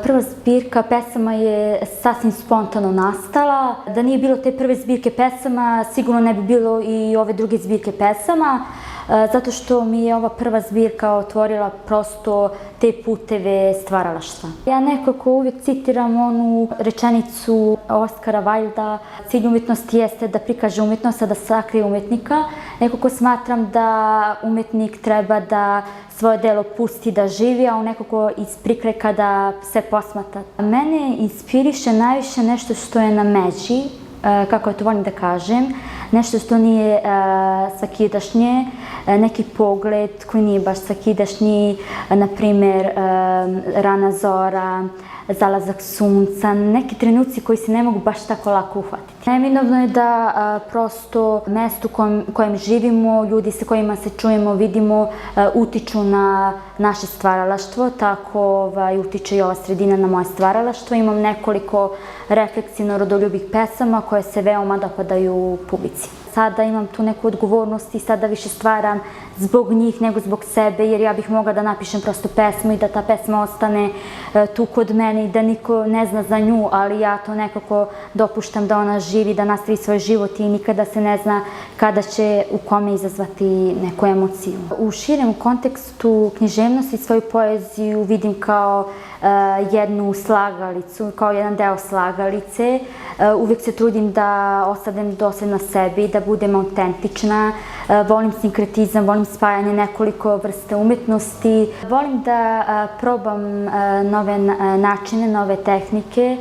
Prva zbirka pesama je sasvim spontano nastala. Da nije bilo te prve zbirke pesama, sigurno ne bi bilo i ove druge zbirke pesama, zato što mi je ova prva zbirka otvorila prosto te puteve stvaralaštva. Ja nekako uvijek citiram onu rečenicu Oskara Vailda: cilj umjetnosti jeste da prikaže umjetnost, a da sakrije umjetnika. Nekako smatram da umjetnik treba da svoje delo pusti da živi, a on nekako iz prikrajka da se posmatra. Mene inspiriše najviše nešto što je na međi, kako ja to volim da kažem, nešto što nije svakidašnje, neki pogled koji nije baš svakidašnji, na primer rana zora, zalazak sunca, neki trenuci koji se ne mogu baš tako lako uhvatiti. Neminovno je da prosto mesto u kojem živimo, ljudi sa kojima se čujemo, vidimo, utiču na naše stvaralaštvo, tako utiče i ova sredina na moje stvaralaštvo. Imam nekoliko refleksivno-rodoljubih pesama koje se veoma dopadaju publici. Sada imam tu neku odgovornost i sada više stvaram zbog njih nego zbog sebe, jer ja bih mogla da napišem prosto pesmu i da ta pesma ostane tu kod mene i da niko ne zna za nju, ali ja to nekako dopuštam da ona živi, da nastavi svoj život i nikada se ne zna kada će u kome izazvati neku emociju. U širem kontekstu književnosti svoju poeziju vidim kao jednu slagalicu, kao jedan deo slagalice. Uvijek se trudim da ostavljam dosledno sebi, da budem autentična. Volim sinkretizam, volim spajanje nekoliko vrsta umetnosti. Volim da probam nove načine, nove tehnike.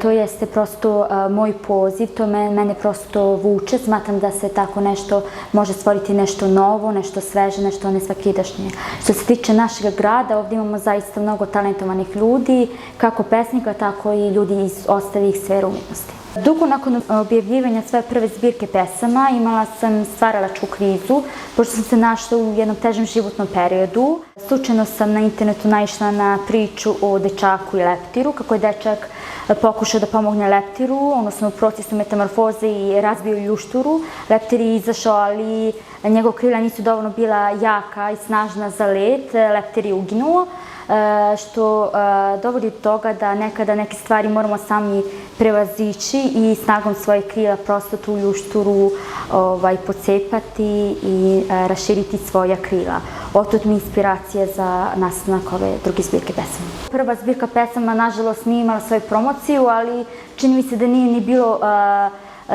To jeste prosto moj poziv, to mene prosto vuče. Smatram da se tako nešto može stvoriti nešto novo, nešto sveže, nešto nesvakidašnje. Što se tiče našeg grada, ovdje imamo zaista mnogo talentovanih ljudi, kako pesnika, tako i ljudi iz ostalih sfera umjetnosti. Dugo nakon objavljivanja svoje prve zbirke pesama imala sam stvaralačku krizu, pošto sam se našla u jednom težem životnom periodu. Slučajno sam na internetu naišla na priču o dečaku i leptiru, kako je dečak pokušao da pomogne leptiru, odnosno u procesu metamorfoze i razbio ljušturu. Leptir je izašao, ali njegova krila nisu dovoljno bila jaka i snažna za let. Leptir je uginuo, što dovodi do toga da nekada neke stvari moramo sami prevazići i snagom svojih krila prosto tu ljušturu pocepati i raširiti svoja krila. Otud mi inspiracija za nastanak ove druge zbirke pesama. Prva zbirka pesama, nažalost, nije imala svoju promociju, ali čini mi se da nije ni bilo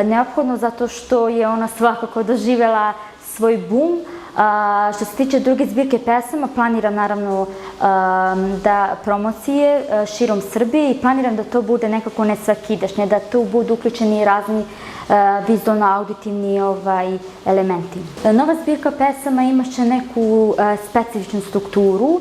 neophodno, zato što je ona svakako doživjela svoj bum. Što se tiče druge zbirke pesama, planiram naravno da promocije širom Srbije i planiram da to bude nekako nesvakidašnje, da tu budu uključeni razni vizualno-auditivni elementi. Nova zbirka pesama imaće neku specifičnu strukturu.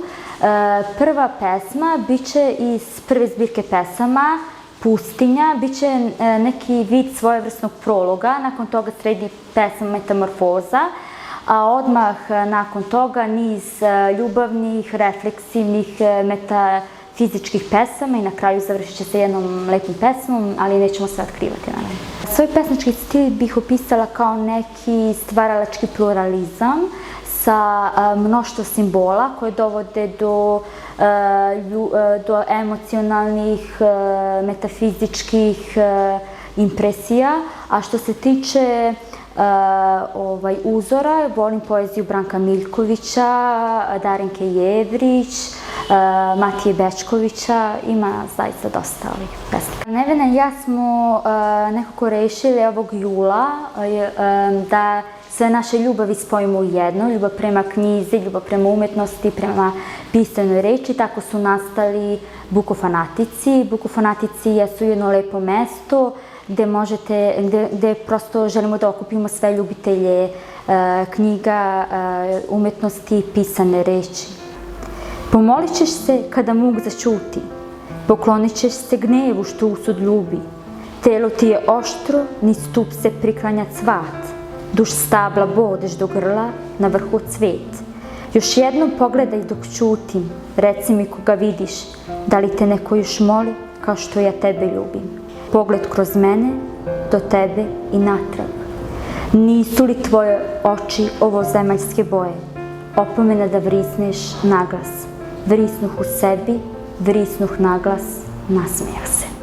Prva pesma biće iz prve zbirke pesama Pustinja, biće neki vid svojevrsnog prologa, nakon toga sredi pesma Metamorfoza, a odmah nakon toga niz ljubavnih, refleksivnih, metafizičkih pesama i na kraju završit će se jednom lepim pesmom, ali nećemo sve otkrivati, naravno. Svoj pesnički stil bih opisala kao neki stvaralački pluralizam sa mnoštvo simbola koje dovode do emocionalnih, metafizičkih impresija, a što se tiče uzora, volim poeziju Branka Miljkovića, Darenke Jevrić, Matije Bečkovića, ima zaista dosta ovih pesnika. Nevena i ja smo nekako rešili ovog jula da sve naše ljubavi spojimo u jedno, ljubav prema knjizi, ljubav prema umetnosti, prema pisanoj reči. Tako su nastali Bukofanatici. Bukofanatici jesu jedno lepo mesto gde prosto želimo da okupimo sve ljubitelje knjiga, umetnosti i pisane reči. Pomolit ćeš se kada muk zaćuti, poklonit ćeš se gnevu što usud ljubi. Telo ti je oštro, niz stup se priklanja cvat, duž stabla bodeš do grla, na vrhu cvet. Još jednom pogledaj dok ćutim, reci mi koga vidiš, da li te neko još moli kao što ja tebe ljubim. Pogled kroz mene, do tebe i natrag. Nisu li tvoje oči ovozemaljske boje? Opomena da vrisneš naglas. Vrisnuh u sebi, vrisnuh naglas, nasmejah se.